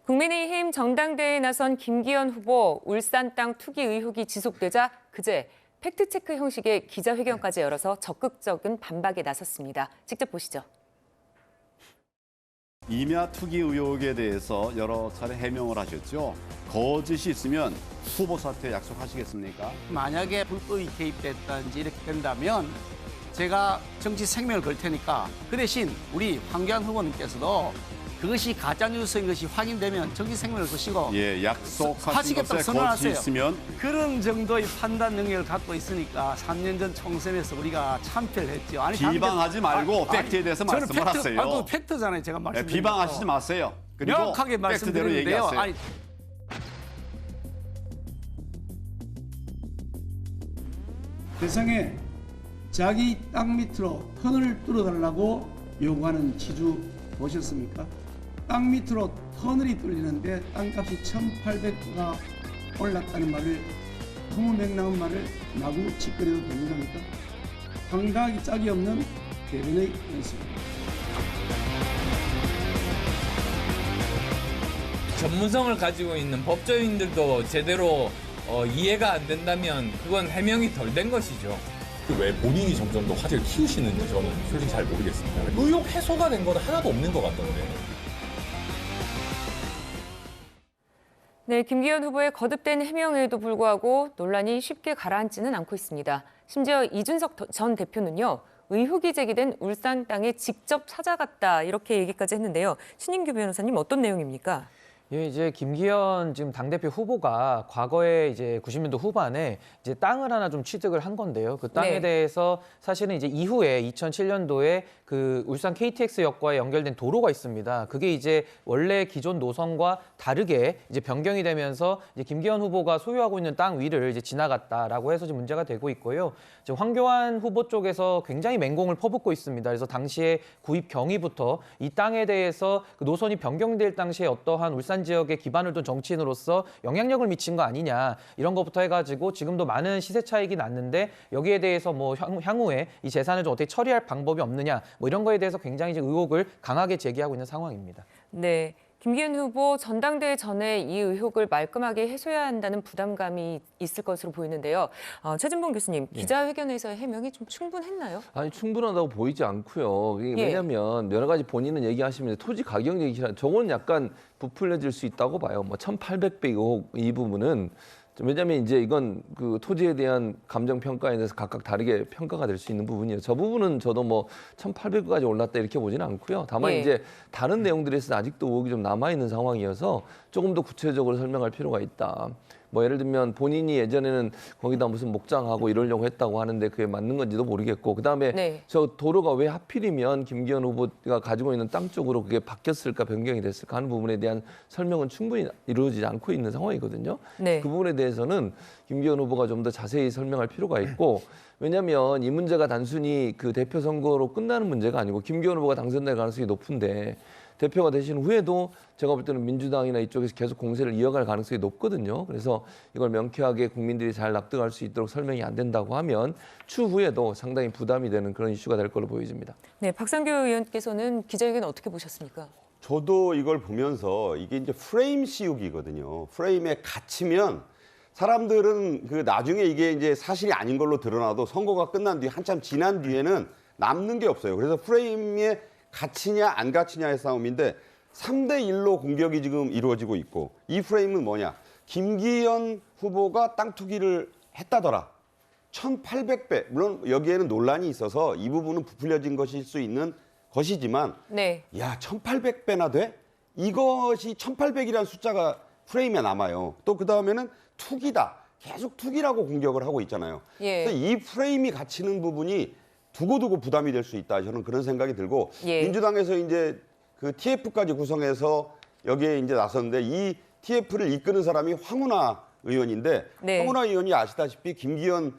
국민의힘 전당대회에 나선 김기현 후보 울산 땅 투기 의혹이 지속되자 그제 팩트체크 형식의 기자회견까지 열어서 적극적인 반박에 나섰습니다. 직접 보시죠. 임야 투기 의혹에 대해서 여러 차례 해명을 하셨죠. 거짓이 있으면 후보 사퇴 약속하시겠습니까? 만약에 불법이 개입됐다든지 이렇게 된다면 제가 정치 생명을 걸 테니까 그 대신 우리 황교안 후보님께서도 그것이 가짜뉴스인 것이 확인되면 정치 생명을 거시고 예, 약속하신 하시겠다고 것에 선언하세요. 거짓이 있으면 그런 정도의 판단 능력을 갖고 있으니까 3년 전 총선에서 우리가 참패를 했죠. 아니, 비방하지 말고 팩트에 대해서 저는 말씀을 하세요. 팩트잖아요. 제가 예, 말씀드린 비방하시지 거. 마세요. 그리고 명확하게 팩트대로 말씀드리는데요. 얘기하세요. 아니, 세상에 자기 땅 밑으로 터널을 뚫어달라고 요구하는 지주 보셨습니까? 땅 밑으로 터널이 뚫리는데 땅값이 1,800%가 올랐다는 말을 허무맹랑한 말을 마구 짓거려도 되는 겁니까? 황당하기 짝이 없는 대변의 연습입니다. 전문성을 가지고 있는 법조인들도 제대로 이해가 안 된다면 그건 해명이 덜 된 것이죠. 왜 본인이 점점 더 화제를 키우시는지 저는 솔직히 잘 모르겠습니다. 의혹 해소가 된 건 하나도 없는 것 같던데. 네, 김기현 후보의 거듭된 해명에도 불구하고 논란이 쉽게 가라앉지는 않고 있습니다. 심지어 이준석 전 대표는요. 의혹이 제기된 울산 땅에 직접 찾아갔다 이렇게 얘기까지 했는데요. 신인규 변호사님 어떤 내용입니까? 예, 이제 김기현 지금 당대표 후보가 과거에 이제 90년도 후반에 이제 땅을 하나 좀 취득을 한 건데요. 그 땅에 네. 대해서 사실은 이제 이후에 2007년도에 그 울산 KTX역과의 연결된 도로가 있습니다. 그게 이제 원래 기존 노선과 다르게 이제 변경이 되면서 이제 김기현 후보가 소유하고 있는 땅 위를 이제 지나갔다라고 해서 지금 문제가 되고 있고요. 지금 황교안 후보 쪽에서 굉장히 맹공을 퍼붓고 있습니다. 그래서 당시에 구입 경위부터 이 땅에 대해서 그 노선이 변경될 당시에 어떠한 울산 지역에 기반을 둔 정치인으로서 영향력을 미친 거 아니냐 이런 것부터 해가지고 지금도 많은 시세 차익이 났는데 여기에 대해서 뭐 향후에 이 재산을 좀 어떻게 처리할 방법이 없느냐 뭐 이런 거에 대해서 굉장히 이제 의혹을 강하게 제기하고 있는 상황입니다. 네, 김기현 후보 전당대회 전에 이 의혹을 말끔하게 해소해야 한다는 부담감이 있을 것으로 보이는데요. 최진봉 교수님, 기자회견에서의 해명이 좀 충분했나요? 아니 충분하다고 보이지 않고요. 이게 예. 왜냐하면 여러 가지 본인은 얘기하시면서 토지 가격 얘기하는 저건 약간 부풀려질 수 있다고 봐요. 뭐 1,800배 의혹 이 부분은 왜냐하면 이제 이건 그 토지에 대한 감정 평가에 대해서 각각 다르게 평가가 될 수 있는 부분이에요. 저 부분은 저도 뭐 1,800까지 올랐다 이렇게 보지는 않고요. 다만 예. 이제 다른 내용들에서 아직도 의혹이 좀 남아 있는 상황이어서 조금 더 구체적으로 설명할 필요가 있다. 뭐 예를 들면 본인이 예전에는 거기다 무슨 목장하고 이러려고 했다고 하는데 그게 맞는 건지도 모르겠고 그다음에 네. 저 도로가 왜 하필이면 김기현 후보가 가지고 있는 땅 쪽으로 그게 바뀌었을까 변경이 됐을까 하는 부분에 대한 설명은 충분히 이루어지지 않고 있는 상황이거든요. 네. 그 부분에 대해서는 김기현 후보가 좀 더 자세히 설명할 필요가 있고 왜냐하면 이 문제가 단순히 그 대표 선거로 끝나는 문제가 아니고 김기현 후보가 당선될 가능성이 높은데 대표가 되신 후에도 제가 볼 때는 민주당이나 이쪽에서 계속 공세를 이어갈 가능성이 높거든요. 그래서 이걸 명쾌하게 국민들이 잘 납득할 수 있도록 설명이 안 된다고 하면 추후에도 상당히 부담이 되는 그런 이슈가 될 걸로 보여집니다. 네, 박상규 의원께서는 기자회견 어떻게 보셨습니까? 저도 이걸 보면서 이게 이제 프레임 씌우기거든요. 프레임에 갇히면 사람들은 그 나중에 이게 이제 사실이 아닌 걸로 드러나도 선거가 끝난 뒤에 한참 지난 뒤에는 남는 게 없어요. 그래서 프레임에 갇히냐 안 갇히냐의 싸움인데 3대1로 공격이 지금 이루어지고 있고 이 프레임은 뭐냐. 김기현 후보가 땅 투기를 했다더라. 1,800배. 물론 여기에는 논란이 있어서 이 부분은 부풀려진 것일 수 있는 것이지만 네. 야 1,800배나 돼? 이것이 1,800이라는 숫자가 프레임에 남아요. 또 그다음에는 투기다. 계속 투기라고 공격을 하고 있잖아요. 예. 그래서 이 프레임이 갇히는 부분이 두고두고 부담이 될 수 있다. 저는 그런 생각이 들고 예. 민주당에서 이제 그 TF까지 구성해서 여기에 이제 나섰는데 이 TF를 이끄는 사람이 황운하 의원인데 네. 황운하 의원이 아시다시피 김기현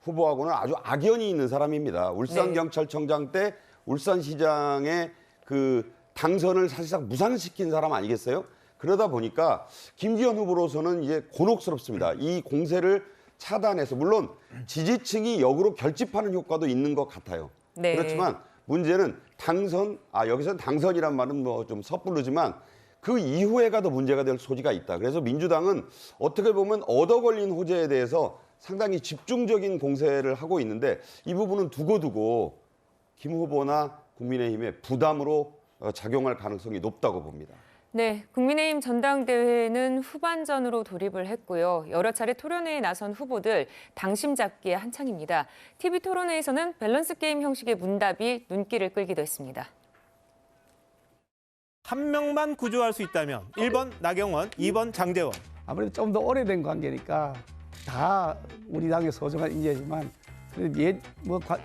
후보하고는 아주 악연이 있는 사람입니다. 울산경찰청장 때 울산시장의 그 당선을 사실상 무산시킨 사람 아니겠어요? 그러다 보니까 김기현 후보로서는 이제 곤혹스럽습니다. 이 공세를 차단해서 물론 지지층이 역으로 결집하는 효과도 있는 것 같아요. 네. 그렇지만 문제는 당선, 여기서는 당선이란 말은 뭐 좀 섣부르지만 그 이후에가 더 문제가 될 소지가 있다. 그래서 민주당은 어떻게 보면 얻어 걸린 호재에 대해서 상당히 집중적인 공세를 하고 있는데 이 부분은 두고두고 김 후보나 국민의힘의 부담으로 작용할 가능성이 높다고 봅니다. 네, 국민의힘 전당대회는 후반전으로 돌입을 했고요. 여러 차례 토론회에 나선 후보들 당심 잡기에 한창입니다. TV 토론회에서는 밸런스 게임 형식의 문답이 눈길을 끌기도 했습니다. 한 명만 구조할 수 있다면 1번 나경원, 2번 장제원. 아무래도 좀 더 오래된 관계니까 다 우리 당의 소중한 인재지만 그래도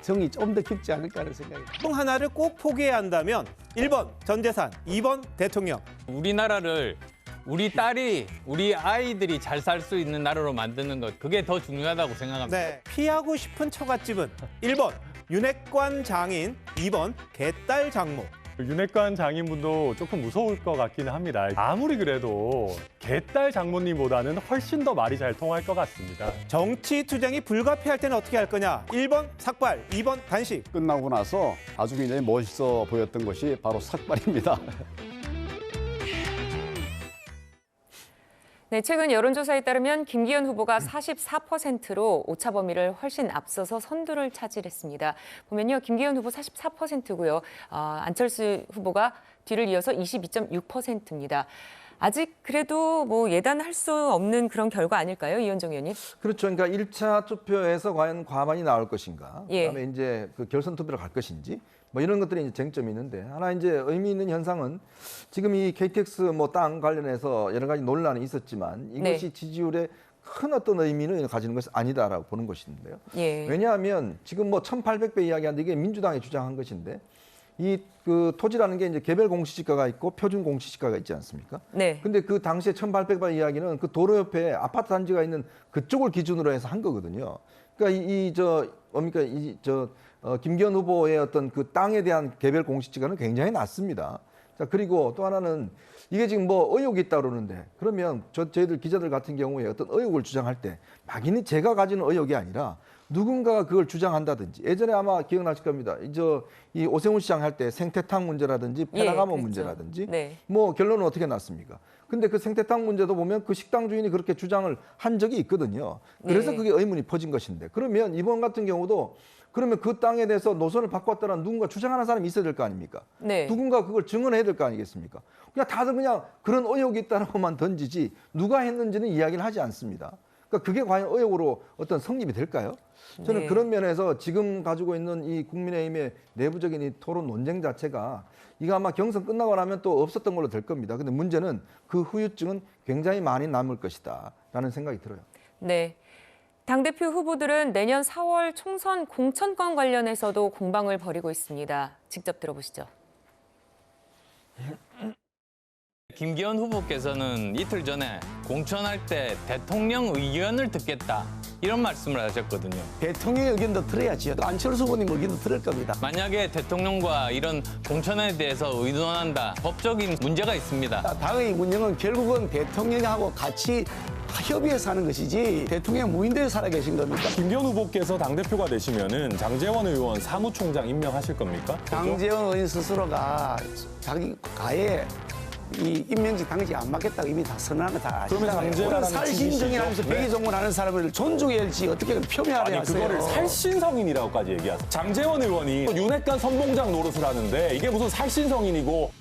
정이 좀 더 깊지 않을까 하는 생각입니다. 중 하나를 꼭 포기해야 한다면 1번 전재산, 2번 대통령. 우리나라를 우리 딸이, 우리 아이들이 잘 살 수 있는 나라로 만드는 것, 그게 더 중요하다고 생각합니다. 네, 피하고 싶은 처갓집은 1번 윤핵관 장인, 2번 개딸 장모. 윤핵관 장인분도 조금 무서울 것 같기는 합니다. 아무리 그래도 개딸 장모님보다는 훨씬 더 말이 잘 통할 것 같습니다. 정치 투쟁이 불가피할 때는 어떻게 할 거냐? 1번 삭발, 2번 단식. 끝나고 나서 아주 굉장히 멋있어 보였던 것이 바로 삭발입니다. 네, 최근 여론조사에 따르면 김기현 후보가 44%로 오차 범위를 훨씬 앞서서 선두를 차지했습니다. 보면요, 김기현 후보 44%고요. 안철수 후보가 뒤를 이어서 22.6%입니다. 아직 그래도 뭐 예단할 수 없는 그런 결과 아닐까요, 이현정 의원님? 그렇죠. 그러니까 1차 투표에서 과연 과반이 나올 것인가, 예. 그다음에 이제 그 결선 투표를 갈 것인지, 뭐 이런 것들이 이제 쟁점이 있는데, 하나 이제 의미 있는 현상은 지금 이 KTX 뭐 땅 관련해서 여러 가지 논란이 있었지만 이것이 네. 지지율에 큰 어떤 의미는 가지는 것이 아니다라고 보는 것인데요. 예. 왜냐하면 지금 뭐 1,800배 이야기하는데 이게 민주당이 주장한 것인데, 이 그 토지라는 게 이제 개별 공시지가가 있고 표준 공시지가가 있지 않습니까? 네. 근데 그 당시에 1,800배 이야기는 그 도로 옆에 아파트 단지가 있는 그쪽을 기준으로 해서 한 거거든요. 그러니까 김기현 후보의 어떤 그 땅에 대한 개별 공시지가는 굉장히 낮습니다. 자, 그리고 또 하나는 이게 지금 뭐 의혹이 있다 그러는데, 그러면 저희들 기자들 같은 경우에 어떤 의혹을 주장할 때 막연히 제가 가지는 의혹이 아니라 누군가가 그걸 주장한다든지, 예전에 아마 기억나실 겁니다. 이 오세훈 시장 할 때 생태탕 문제라든지 페라가모 그렇죠. 문제라든지 네. 뭐 결론은 어떻게 났습니까? 근데 그 생태탕 문제도 보면 그 식당 주인이 그렇게 주장을 한 적이 있거든요. 그래서 네. 그게 의문이 퍼진 것인데, 그러면 이번 같은 경우도 그러면 그 땅에 대해서 노선을 바꿨다는 누군가 주장하는 사람이 있어야 될 거 아닙니까? 네. 누군가 그걸 증언해야 될 거 아니겠습니까? 그냥 다들 그냥 그런 의혹이 있다고만 던지지 누가 했는지는 이야기를 하지 않습니다. 그러니까 그게 과연 의혹으로 어떤 성립이 될까요? 저는 네. 그런 면에서 지금 가지고 있는 이 국민의힘의 내부적인 이 토론 논쟁 자체가 이거 아마 경선 끝나고 나면 또 없었던 걸로 될 겁니다. 근데 문제는 그 후유증은 굉장히 많이 남을 것이다라는 생각이 들어요. 네. 당대표 후보들은 내년 4월 총선 공천권 관련해서도 공방을 벌이고 있습니다. 직접 들어보시죠. 김기현 후보께서는 이틀 전에 공천할 때 대통령 의견을 듣겠다, 이런 말씀을 하셨거든요. 대통령의 의견도 들어야지요. 안철수 후보님 의견도 들을 겁니다. 만약에 대통령과 이런 공천에 대해서 의논한다, 법적인 문제가 있습니다. 당의 운영은 결국은 대통령하고 같이 협의해서 하는 것이지 대통령 무인도에 살아 계신 겁니까? 김기현 후보께서 당대표가 되시면은 장제원 의원 사무총장 임명하실 겁니까? 장제원 의원 스스로가 자기 가에 이 임명직 당직 안 맡겠다고 이미 다 선언한 거 다 그러면 아시잖아요. 장제원이라는 살신정의하면서 측이시죠? 백의종군하는 사람을 존중해야 할지 어떻게 표명하려 아니 하세요. 그거를 살신성인이라고까지 얘기하세요. 장제원 의원이 윤핵관 선봉장 노릇을 하는데 이게 무슨 살신성인이고.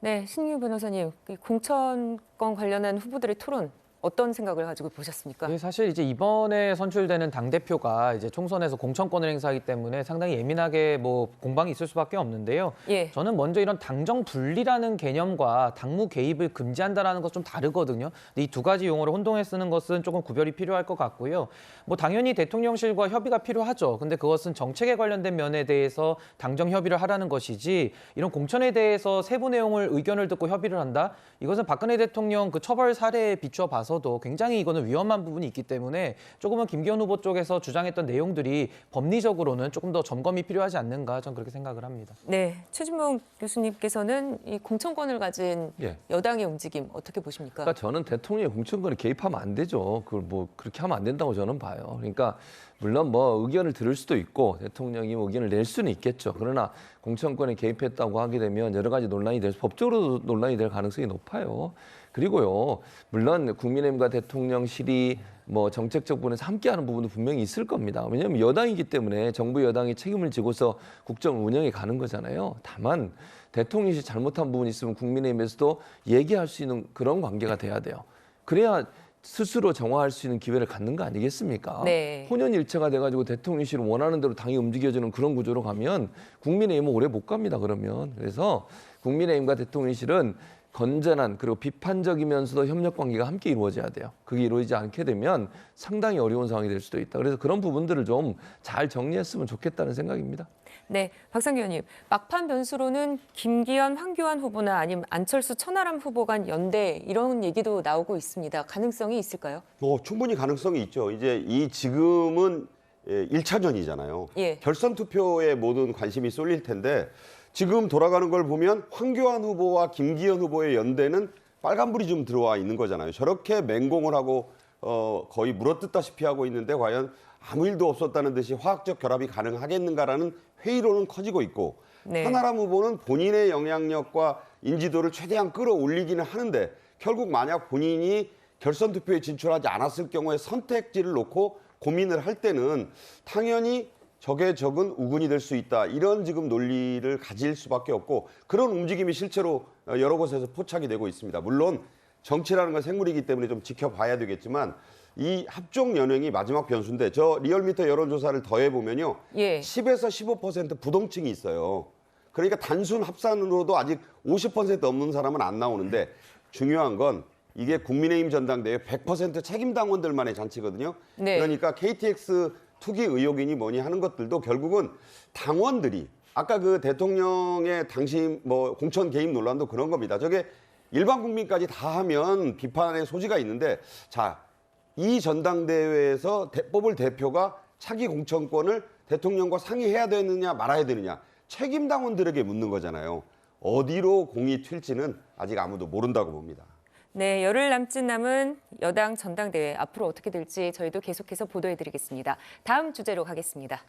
네, 신규 변호사님, 이 공천권 관련한 후보들의 토론 어떤 생각을 가지고 보셨습니까? 네, 사실 이제 이번에 선출되는 당대표가 이제 총선에서 공천권을 행사하기 때문에 상당히 예민하게 뭐 공방이 있을 수밖에 없는데요. 예. 저는 먼저 이런 당정 분리라는 개념과 당무 개입을 금지한다라는 것 좀 다르거든요. 근데 이 두 가지 용어를 혼동해 쓰는 것은 조금 구별이 필요할 것 같고요. 뭐 당연히 대통령실과 협의가 필요하죠. 근데 그것은 정책에 관련된 면에 대해서 당정 협의를 하라는 것이지, 이런 공천에 대해서 세부 내용을 의견을 듣고 협의를 한다? 이것은 박근혜 대통령 그 처벌 사례에 비추어 봐서 나서도 굉장히 이거는 위험한 부분이 있기 때문에 조금은 김기현 후보 쪽에서 주장했던 내용들이 법리적으로는 조금 더 점검이 필요하지 않는가 저는 그렇게 생각을 합니다. 네, 최진봉 교수님께서는 이 공천권을 가진 예. 여당의 움직임 어떻게 보십니까? 그러니까 저는 대통령의 공천권에 개입하면 안 되죠. 그걸 뭐 그렇게 하면 안 된다고 저는 봐요. 그러니까 물론 뭐 의견을 들을 수도 있고 대통령이 의견을 낼 수는 있겠죠. 그러나 공천권에 개입했다고 하게 되면 여러 가지 논란이 법적으로도 논란이 될 가능성이 높아요. 그리고요, 물론 국민의힘과 대통령실이 뭐 정책적 부분에서 함께하는 부분도 분명히 있을 겁니다. 왜냐하면 여당이기 때문에 정부 여당이 책임을 지고서 국정 운영에 가는 거잖아요. 다만 대통령실이 잘못한 부분이 있으면 국민의힘에서도 얘기할 수 있는 그런 관계가 돼야 돼요. 그래야 스스로 정화할 수 있는 기회를 갖는 거 아니겠습니까? 네. 혼연일체가 돼가지고 대통령실은 원하는 대로 당이 움직여지는 그런 구조로 가면 국민의힘은 오래 못 갑니다. 그러면. 그래서 국민의힘과 대통령실은 건전한 그리고 비판적이면서도 협력 관계가 함께 이루어져야 돼요. 그게 이루어지지 않게 되면 상당히 어려운 상황이 될 수도 있다. 그래서 그런 부분들을 좀 잘 정리했으면 좋겠다는 생각입니다. 네, 박상규 의원님. 막판 변수로는 김기현, 황교안 후보나 아니면 안철수, 천하람 후보 간 연대 이런 얘기도 나오고 있습니다. 가능성이 있을까요? 충분히 가능성이 있죠. 이제 지금은 1차전이잖아요. 예. 결선 투표에 모든 관심이 쏠릴 텐데 지금 돌아가는 걸 보면 황교안 후보와 김기현 후보의 연대는 빨간불이 좀 들어와 있는 거잖아요. 저렇게 맹공을 하고 거의 물어뜯다시피 하고 있는데 과연 아무 일도 없었다는 듯이 화학적 결합이 가능하겠는가라는 회의론은 커지고 있고 네. 천하람 후보는 본인의 영향력과 인지도를 최대한 끌어올리기는 하는데 결국 만약 본인이 결선 투표에 진출하지 않았을 경우에 선택지를 놓고 고민을 할 때는 당연히 적의 적은 우군이 될 수 있다. 이런 지금 논리를 가질 수밖에 없고 그런 움직임이 실제로 여러 곳에서 포착이 되고 있습니다. 물론 정치라는 건 생물이기 때문에 좀 지켜봐야 되겠지만 이 합종 연횡이 마지막 변수인데 저 리얼미터 여론조사를 더해보면요. 예. 10에서 15% 부동층이 있어요. 그러니까 단순 합산으로도 아직 50% 넘는 사람은 안 나오는데 중요한 건 이게 국민의힘 전당대회 100% 책임 당원들만의 잔치거든요. 네. 그러니까 KTX 투기 의혹이니 뭐니 하는 것들도 결국은 당원들이 아까 그 대통령의 당시 뭐 공천 개입 논란도 그런 겁니다. 저게 일반 국민까지 다 하면 비판의 소지가 있는데 자, 이 전당대회에서 뽑을 대표가 차기 공천권을 대통령과 상의해야 되느냐 말아야 되느냐 책임 당원들에게 묻는 거잖아요. 어디로 공이 튈지는 아직 아무도 모른다고 봅니다. 네, 열흘 남짓 남은 여당 전당대회 앞으로 어떻게 될지 저희도 계속해서 보도해드리겠습니다. 다음 주제로 가겠습니다.